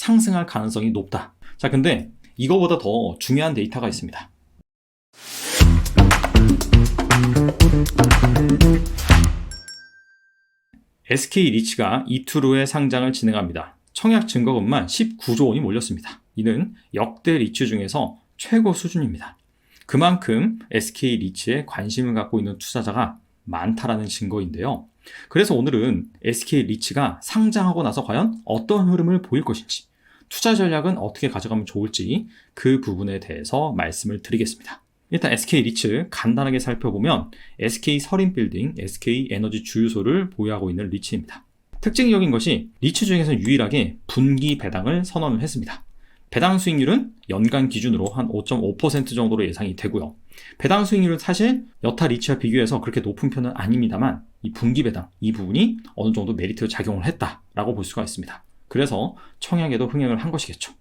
상승할 가능성이 높다. 자, 근데 이거보다 더 중요한 데이터가 있습니다. SK리츠가 이틀 후에 상장을 진행합니다. 청약 증거금만 19조 원이 몰렸습니다. 이는 역대 리츠 중에서 최고 수준입니다. 그만큼 SK리츠에 관심을 갖고 있는 투자자가 많다라는 증거인데요. 그래서 오늘은 SK리츠가 상장하고 나서 과연 어떤 흐름을 보일 것인지, 투자 전략은 어떻게 가져가면 좋을지 그 부분에 대해서 말씀을 드리겠습니다. 일단 SK리츠 간단하게 살펴보면 SK 서린빌딩, SK 에너지 주유소를 보유하고 있는 리츠입니다. 특징적인 것이 리츠 중에서 유일하게 분기 배당을 선언을 했습니다. 배당 수익률은 연간 기준으로 한 5.5% 정도로 예상이 되고요. 배당 수익률은 사실 여타 리츠와 비교해서 그렇게 높은 편은 아닙니다만 이 분기 배당, 이 부분이 어느 정도 메리트 작용을 했다라고 볼 수가 있습니다. 그래서 청약에도 흥행을 한 것이겠죠.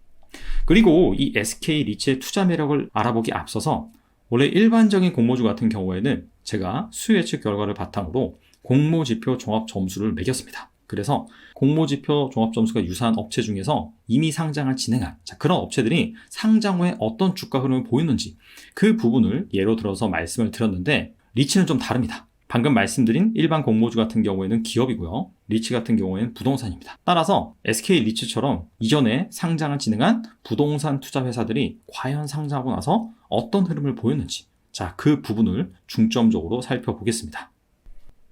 그리고 이 SK리츠의 투자 매력을 알아보기 앞서서 원래 일반적인 공모주 같은 경우에는 제가 수요 예측 결과를 바탕으로 공모지표 종합 점수를 매겼습니다. 그래서 공모지표 종합 점수가 유사한 업체 중에서 이미 상장을 진행한 그런 업체들이 상장 후에 어떤 주가 흐름을 보였는지 그 부분을 예로 들어서 말씀을 드렸는데 리츠는 좀 다릅니다. 방금 말씀드린 일반 공모주 같은 경우에는 기업이고요. 리츠 같은 경우에는 부동산입니다. 따라서 SK리츠처럼 이전에 상장을 진행한 부동산 투자 회사들이 과연 상장하고 나서 어떤 흐름을 보였는지 그 부분을 중점적으로 살펴보겠습니다.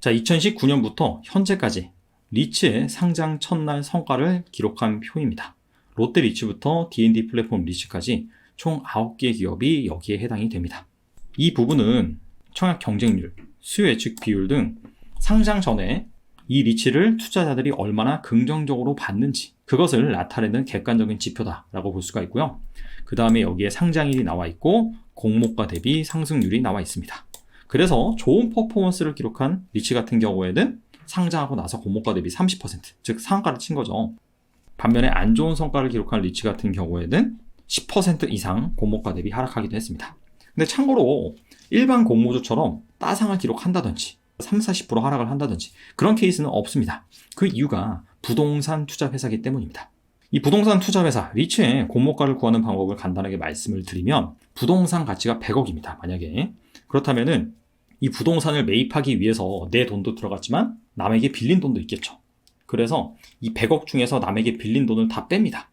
2019년부터 현재까지 리츠의 상장 첫날 성과를 기록한 표입니다. 롯데리츠부터 D&D 플랫폼 리츠까지 총 9개 기업이 여기에 해당이 됩니다. 이 부분은 청약 경쟁률, 수요 예측 비율 등 상장 전에 이 리츠를 투자자들이 얼마나 긍정적으로 봤는지 그것을 나타내는 객관적인 지표다라고 볼 수가 있고요. 그 다음에 여기에 상장일이 나와 있고 공모가 대비 상승률이 나와 있습니다. 그래서 좋은 퍼포먼스를 기록한 리츠 같은 경우에는 상장하고 나서 공모가 대비 30%, 즉 상한가를 친 거죠. 반면에 안 좋은 성과를 기록한 리츠 같은 경우에는 10% 이상 공모가 대비 하락하기도 했습니다. 근데 참고로 일반 공모주처럼 따상을 기록한다든지 30-40% 하락을 한다든지 그런 케이스는 없습니다. 그 이유가 부동산 투자 회사이기 때문입니다. 이 부동산 투자 회사 리츠의 공모가를 구하는 방법을 간단하게 말씀을 드리면 부동산 가치가 100억입니다. 만약에 그렇다면은 이 부동산을 매입하기 위해서 내 돈도 들어갔지만 남에게 빌린 돈도 있겠죠. 그래서 이 100억 중에서 남에게 빌린 돈을 다 뺍니다.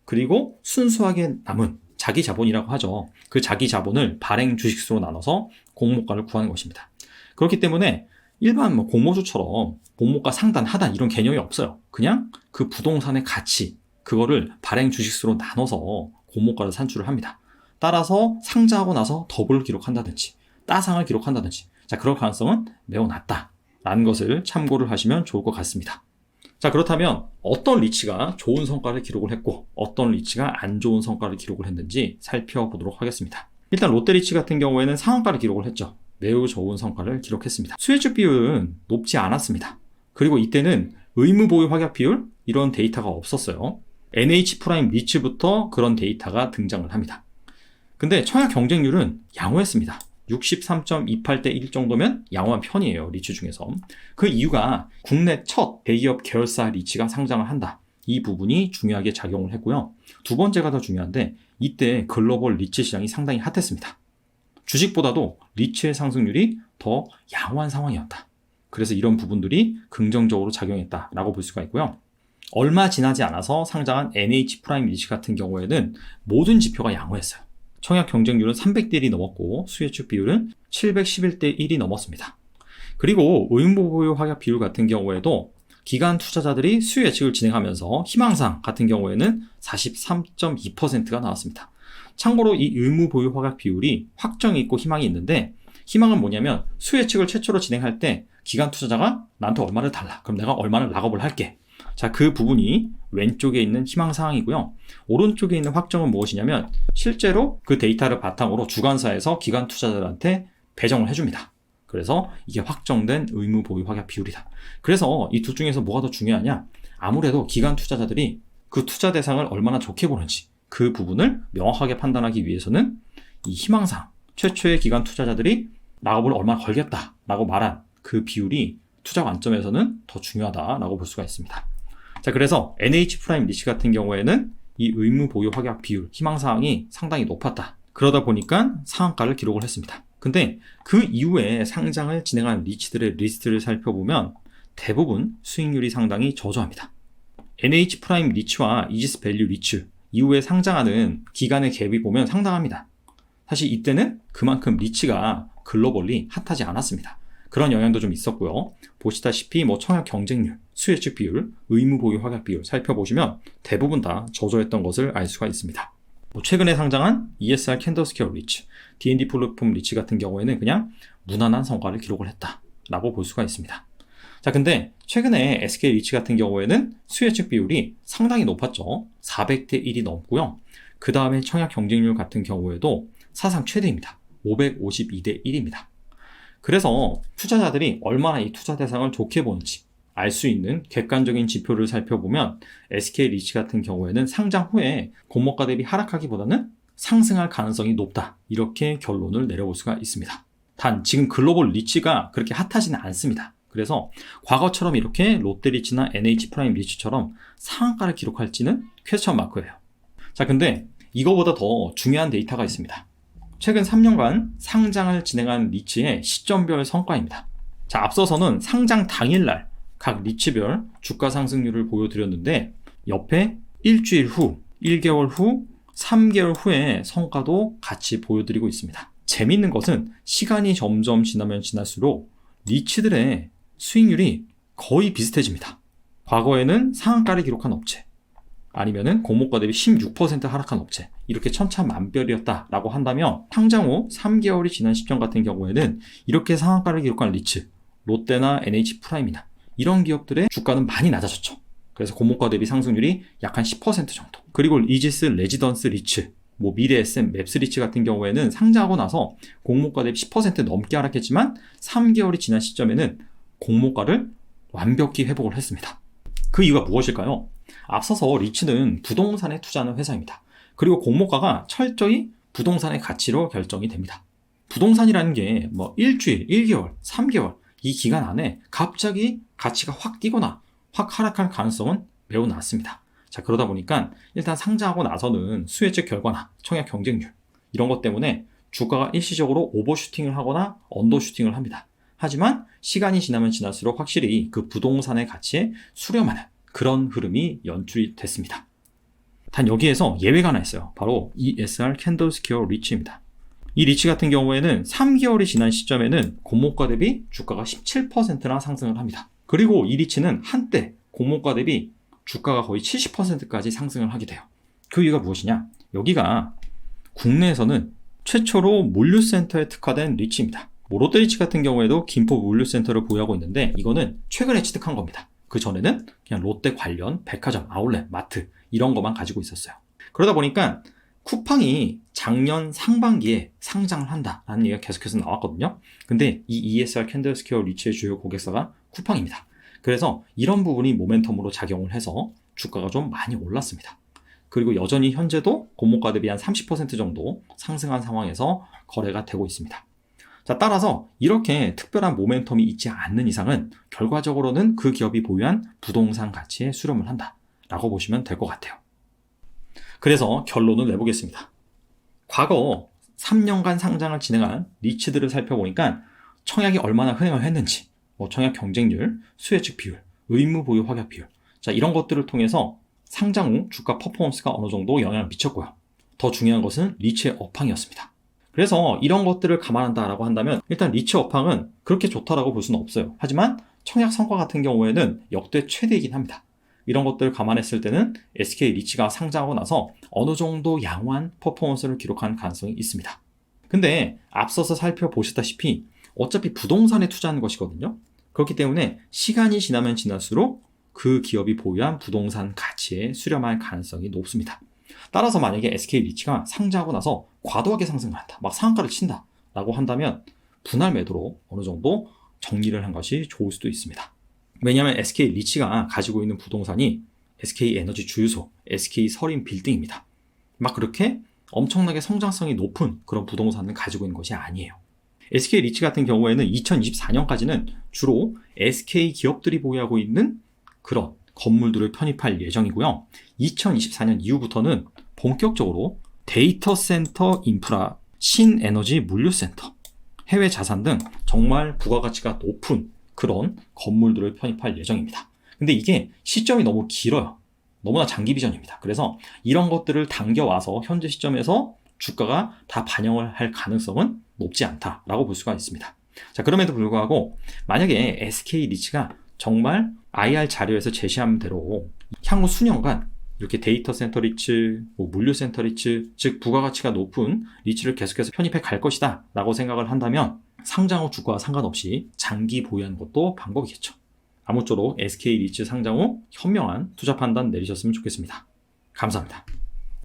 그리고 순수하게 남은 자기 자본이라고 하죠. 그 자기 자본을 발행 주식수로 나눠서 공모가를 구하는 것입니다. 그렇기 때문에 일반 공모주처럼 공모가 상단, 하단 이런 개념이 없어요. 그냥 그 부동산의 가치, 그거를 발행 주식수로 나눠서 공모가를 산출을 합니다. 따라서 상장하고 나서 더블을 기록한다든지 따상을 기록한다든지 그럴 가능성은 매우 낮다라는 것을 참고를 하시면 좋을 것 같습니다. 그렇다면 어떤 리츠가 좋은 성과를 기록을 했고 어떤 리츠가 안 좋은 성과를 기록을 했는지 살펴보도록 하겠습니다. 일단 롯데리츠 같은 경우에는 상한가를 기록을 했죠. 매우 좋은 성과를 기록했습니다. 수요 예측 비율은 높지 않았습니다. 그리고 이때는 의무 보유 확약 비율 이런 데이터가 없었어요. NH 프라임 리츠부터 그런 데이터가 등장을 합니다. 근데 청약 경쟁률은 양호했습니다. 63.28대 1 정도면 양호한 편이에요. 리츠 중에서. 그 이유가 국내 첫 대기업 계열사 리츠가 상장을 한다. 이 부분이 중요하게 작용을 했고요. 두 번째가 더 중요한데 이때 글로벌 리츠 시장이 상당히 핫했습니다. 주식보다도 리츠의 상승률이 더 양호한 상황이었다. 그래서 이런 부분들이 긍정적으로 작용했다라고 볼 수가 있고요. 얼마 지나지 않아서 상장한 NH 프라임 리츠 같은 경우에는 모든 지표가 양호했어요. 청약 경쟁률은 300대 1이 넘었고 수요 예측 비율은 711대 1이 넘었습니다. 그리고 의무 보유 확약 비율 같은 경우에도 기관 투자자들이 수요 예측을 진행하면서 희망상 같은 경우에는 43.2%가 나왔습니다. 참고로 이 의무 보유 확약 비율이 확정이 있고 희망이 있는데 희망은 뭐냐면 수요 예측을 최초로 진행할 때 기관 투자자가 나한테 얼마를 달라. 그럼 내가 얼마를 락업을 할게. 그 부분이 왼쪽에 있는 희망 사항이고요. 오른쪽에 있는 확정은 무엇이냐면 실제로 그 데이터를 바탕으로 주관사에서 기관 투자자들한테 배정을 해줍니다. 그래서 이게 확정된 의무 보유 확약 비율이다. 그래서 이 둘 중에서 뭐가 더 중요하냐? 아무래도 기관 투자자들이 그 투자 대상을 얼마나 좋게 보는지 그 부분을 명확하게 판단하기 위해서는 이 희망사항, 최초의 기관 투자자들이 락업을 얼마나 걸겠다라고 말한 그 비율이 투자 관점에서는 더 중요하다라고 볼 수가 있습니다. 그래서 NH 프라임 리츠 같은 경우에는 이 의무 보유 확약 비율, 희망사항이 상당히 높았다. 그러다 보니까 상한가를 기록을 했습니다. 근데 그 이후에 상장을 진행한 리츠들의 리스트를 살펴보면 대부분 수익률이 상당히 저조합니다. NH 프라임 리츠와 이지스 밸류 리츠 이후에 상장하는 기간의 갭이 보면 상당합니다. 사실 이때는 그만큼 리츠가 글로벌리 핫하지 않았습니다. 그런 영향도 좀 있었고요. 보시다시피 청약 경쟁률, 수혜측 비율, 의무 보유 확약 비율 살펴보시면 대부분 다 저조했던 것을 알 수가 있습니다. 최근에 상장한 ESR 캔더스퀘어 리츠, D&D 플랫폼 리츠 같은 경우에는 그냥 무난한 성과를 기록을 했다라고 볼 수가 있습니다. 자, 근데 최근에 SK 리츠 같은 경우에는 수혜측 비율이 상당히 높았죠. 400대 1이 넘고요. 그 다음에 청약 경쟁률 같은 경우에도 사상 최대입니다. 552대 1입니다. 그래서 투자자들이 얼마나 이 투자 대상을 좋게 보는지 알 수 있는 객관적인 지표를 살펴보면 SK 리츠 같은 경우에는 상장 후에 공모가 대비 하락하기보다는 상승할 가능성이 높다. 이렇게 결론을 내려볼 수가 있습니다. 단 지금 글로벌 리츠가 그렇게 핫하지는 않습니다. 그래서 과거처럼 이렇게 롯데리츠나 NH 프라임 리츠처럼 상한가를 기록할지는 퀘스천 마크예요. 자, 근데 이거보다 더 중요한 데이터가 있습니다. 최근 3년간 상장을 진행한 리츠의 시점별 성과입니다. 자, 앞서서는 상장 당일날 각 리츠별 주가 상승률을 보여드렸는데 옆에 일주일 후, 1개월 후, 3개월 후의 성과도 같이 보여드리고 있습니다. 재미있는 것은 시간이 점점 지나면 지날수록 리츠들의 수익률이 거의 비슷해집니다. 과거에는 상한가를 기록한 업체, 아니면은 공모가 대비 16% 하락한 업체, 이렇게 천차만별이었다라고 한다면 상장 후 3개월이 지난 시점 같은 경우에는 이렇게 상한가를 기록한 리츠, 롯데나 NH 프라임이나 이런 기업들의 주가는 많이 낮아졌죠. 그래서 공모가 대비 상승률이 약 한 10% 정도. 그리고 이지스 레지던스 리츠, 미래 SM 맵스 리츠 같은 경우에는 상장하고 나서 공모가 대비 10% 넘게 하락했지만 3개월이 지난 시점에는 공모가를 완벽히 회복을 했습니다. 그 이유가 무엇일까요? 앞서서 리츠는 부동산에 투자하는 회사입니다. 그리고 공모가가 철저히 부동산의 가치로 결정이 됩니다. 부동산이라는 게 일주일, 1개월, 3개월 이 기간 안에 갑자기 가치가 확 뛰거나 확 하락할 가능성은 매우 낮습니다. 자, 그러다 보니까 일단 상장하고 나서는 수혜책 결과나 청약 경쟁률 이런 것 때문에 주가가 일시적으로 오버슈팅을 하거나 언더슈팅을 합니다. 하지만 시간이 지나면 지날수록 확실히 그 부동산의 가치에 수렴하는 그런 흐름이 연출이 됐습니다. 단 여기에서 예외가 하나 있어요. 바로 ESR 캔더스퀘어 리츠입니다. 이 리츠 같은 경우에는 3개월이 지난 시점에는 공모가 대비 주가가 17%나 상승을 합니다. 그리고 이 리츠는 한때 공모가 대비 주가가 거의 70%까지 상승을 하게 돼요. 그 이유가 무엇이냐? 여기가 국내에서는 최초로 물류센터에 특화된 리츠입니다. 롯데리츠 같은 경우에도 김포 물류센터를 보유하고 있는데 이거는 최근에 취득한 겁니다. 그 전에는 그냥 롯데 관련 백화점, 아울렛, 마트 이런 것만 가지고 있었어요. 그러다 보니까 쿠팡이 작년 상반기에 상장을 한다라는 얘기가 계속해서 나왔거든요. 근데 이 ESR 캔들스퀘어 리츠의 주요 고객사가 쿠팡입니다. 그래서 이런 부분이 모멘텀으로 작용을 해서 주가가 좀 많이 올랐습니다. 그리고 여전히 현재도 공모가 대비 한 30% 정도 상승한 상황에서 거래가 되고 있습니다. 자, 따라서 이렇게 특별한 모멘텀이 있지 않는 이상은 결과적으로는 그 기업이 보유한 부동산 가치에 수렴을 한다라고 보시면 될 것 같아요. 그래서 결론을 내보겠습니다. 과거 3년간 상장을 진행한 리츠들을 살펴보니까 청약이 얼마나 흥행을 했는지, 청약 경쟁률, 수혜측 비율, 의무 보유 확약 비율, 자, 이런 것들을 통해서 상장 후 주가 퍼포먼스가 어느 정도 영향을 미쳤고요. 더 중요한 것은 리츠의 업황이었습니다. 그래서 이런 것들을 감안한다라고 한다면 일단 리츠 업황은 그렇게 좋다라고 볼 수는 없어요. 하지만 청약 성과 같은 경우에는 역대 최대이긴 합니다. 이런 것들을 감안했을 때는 SK 리츠가 상장하고 나서 어느 정도 양호한 퍼포먼스를 기록한 가능성이 있습니다. 근데 앞서서 살펴보셨다시피 어차피 부동산에 투자하는 것이거든요. 그렇기 때문에 시간이 지나면 지날수록 그 기업이 보유한 부동산 가치에 수렴할 가능성이 높습니다. 따라서 만약에 SK 리츠가 상장하고 나서 과도하게 상승을 한다, 막 상한가를 친다 라고 한다면 분할 매도로 어느 정도 정리를 한 것이 좋을 수도 있습니다. 왜냐하면 SK 리츠가 가지고 있는 부동산이 SK 에너지 주유소, SK 서림 빌딩입니다. 막 그렇게 엄청나게 성장성이 높은 그런 부동산을 가지고 있는 것이 아니에요. SK 리츠 같은 경우에는 2024년까지는 주로 SK 기업들이 보유하고 있는 그런 건물들을 편입할 예정이고요. 2024년 이후부터는 본격적으로 데이터 센터 인프라, 신에너지 물류센터, 해외 자산 등 정말 부가가치가 높은 그런 건물들을 편입할 예정입니다. 근데 이게 시점이 너무 길어요. 너무나 장기 비전입니다. 그래서 이런 것들을 당겨와서 현재 시점에서 주가가 다 반영을 할 가능성은 높지 않다라고 볼 수가 있습니다. 자, 그럼에도 불구하고 만약에 SK 리츠가 정말 IR 자료에서 제시한 대로 향후 수년간 이렇게 데이터 센터 리츠, 물류 센터 리츠, 즉 부가가치가 높은 리츠를 계속해서 편입해 갈 것이다 라고 생각을 한다면 상장 후 주가와 상관없이 장기 보유하는 것도 방법이겠죠. 아무쪼록 SK 리츠 상장 후 현명한 투자 판단 내리셨으면 좋겠습니다. 감사합니다.